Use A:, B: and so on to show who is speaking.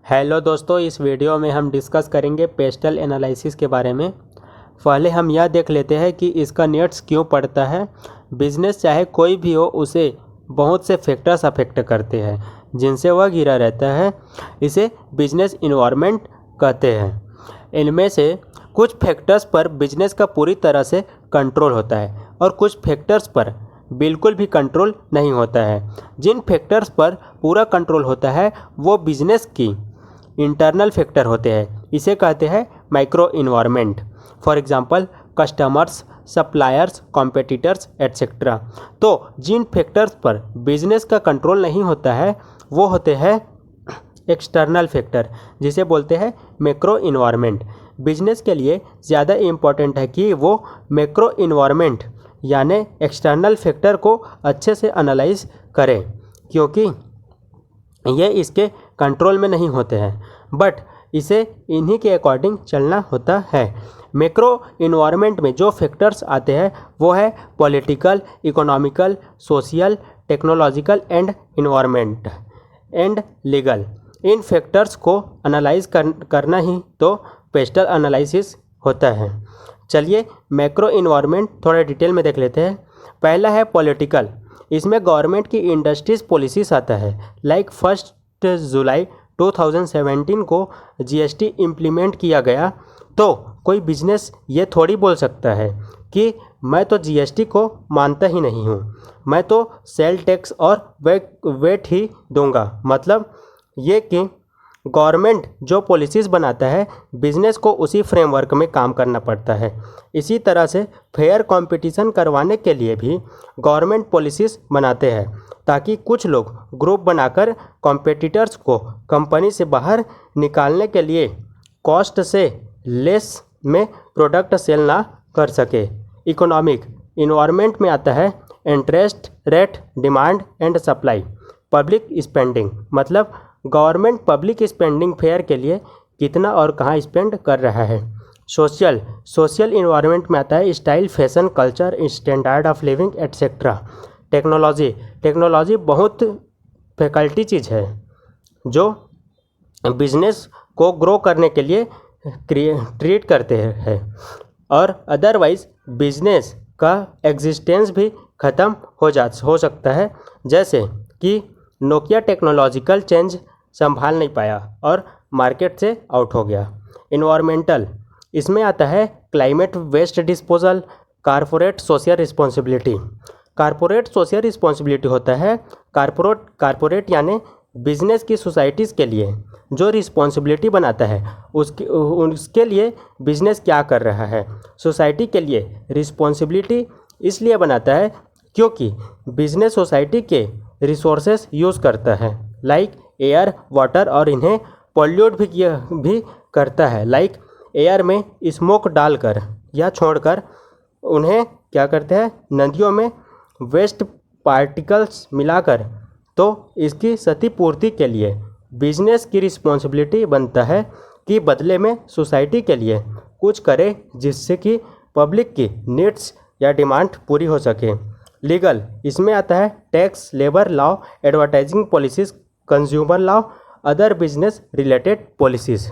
A: Hello दोस्तों, इस video में हम डिस्कस करेंगे पेस्टल एनालिसिस के बारे में। पहले हम यह देख लेते हैं कि इसका नीड्स क्यों पड़ता है। बिजनेस चाहे कोई भी हो, उसे बहुत से फैक्टर्स अफेक्ट करते हैं जिनसे वह घिरा रहता है। इसे बिजनेस इन्वायरमेंट कहते हैं। इनमें से कुछ फैक्टर्स पर बिजनेस का पूरी तरह से कंट्रोल होता है और कुछ फैक्टर्स पर बिल्कुल भी कंट्रोल नहीं होता है। जिन फैक्टर्स पर पूरा कंट्रोल होता है वो बिजनेस की इंटरनल फैक्टर होते हैं। इसे कहते हैं micro environment. For example customers, suppliers, competitors etcetera. तो जिन फैक्टर्स पर बिजनेस का कंट्रोल नहीं होता है वो होते हैं एक्सटर्नल फैक्टर, जिसे बोलते हैं मैक्रो इन्वायरमेंट। बिजनेस के लिए ज़्यादा इम्पॉर्टेंट है कि वो मैक्रो इन्वायरमेंट यानी एक्सटर्नल फैक्टर को अच्छे से एनालाइज करें, क्योंकि ये इसके कंट्रोल में नहीं होते हैं, बट इसे इन्हीं के अकॉर्डिंग चलना होता है। मैक्रो इन्वायरमेंट में जो फैक्टर्स आते हैं वो है political, economical, social, technological and environment and legal. In factors को एनालाइज करना ही तो पेस्टल एनालिसिस होता है। चलिए मैक्रो इन्वायरमेंट थोड़ा डिटेल में देख लेते हैं। पहला है पॉलिटिकल। इसमें गवर्नमेंट की इंडस्ट्रीज पॉलिसीज आता है। लाइक 1 जुलाई 2017 को जीएसटी इम्प्लीमेंट किया गया, तो कोई बिजनेस ये थोड़ी बोल सकता है कि मैं तो जीएसटी को मानता ही नहीं हूँ, मैं तो सेल टैक्स और वेट ही दूंगा। मतलब ये कि गवर्नमेंट जो पॉलिसीज़ बनाता है, बिजनेस को उसी फ्रेमवर्क में काम करना पड़ता है। इसी तरह से फेयर कंपटीशन करवाने के लिए भी गवर्नमेंट पॉलिसीज़ बनाते हैं, ताकि कुछ लोग ग्रुप बनाकर कॉम्पिटिटर्स को कंपनी से बाहर निकालने के लिए कॉस्ट से लेस में प्रोडक्ट सेल ना कर सके। इकोनॉमिक इन्वायरमेंट में आता है interest rate, demand and supply, public spending. मतलब गवर्नमेंट पब्लिक स्पेंडिंग फेयर के लिए कितना और कहाँ स्पेंड कर रहा है। सोशल इन्वायरमेंट में आता है style, fashion, culture, standard of living etcetera. Technology बहुत फैकल्टी चीज़ है जो बिजनेस को ग्रो करने के लिए ट्रीट करते हैं, और अदरवाइज बिजनेस का एग्जिस्टेंस भी ख़त्म हो सकता है। जैसे कि नोकिया टेक्नोलॉजिकल चेंज संभाल नहीं पाया और मार्केट से आउट हो गया। इन्वायरमेंटल, इसमें आता है climate, waste disposal, corporate social responsibility. Corporate social responsibility होता है कारपोरेट यानी बिजनेस की सोसाइटीज़ के लिए जो रिस्पॉन्सिबिलिटी बनाता है, उसके लिए बिजनेस क्या कर रहा है। सोसाइटी के लिए रिस्पॉन्सिबिलिटी इसलिए बनाता है क्योंकि बिजनेस सोसाइटी के रिसोर्सेस यूज़ करता है, लाइक एयर, वाटर, और इन्हें पॉल्यूट भी करता है। लाइक एयर में स्मोक डालकर या छोड़कर उन्हें क्या करते हैं, नदियों में वेस्ट पार्टिकल्स मिलाकर। तो इसकी क्षतिपूर्ति के लिए बिजनेस की रिस्पॉन्सिबिलिटी बनता है कि बदले में सोसाइटी के लिए कुछ करे, जिससे कि पब्लिक की नीड्स या डिमांड पूरी हो सके। लीगल, इसमें आता है tax, labour law, advertising policies, consumer law, other business related policies.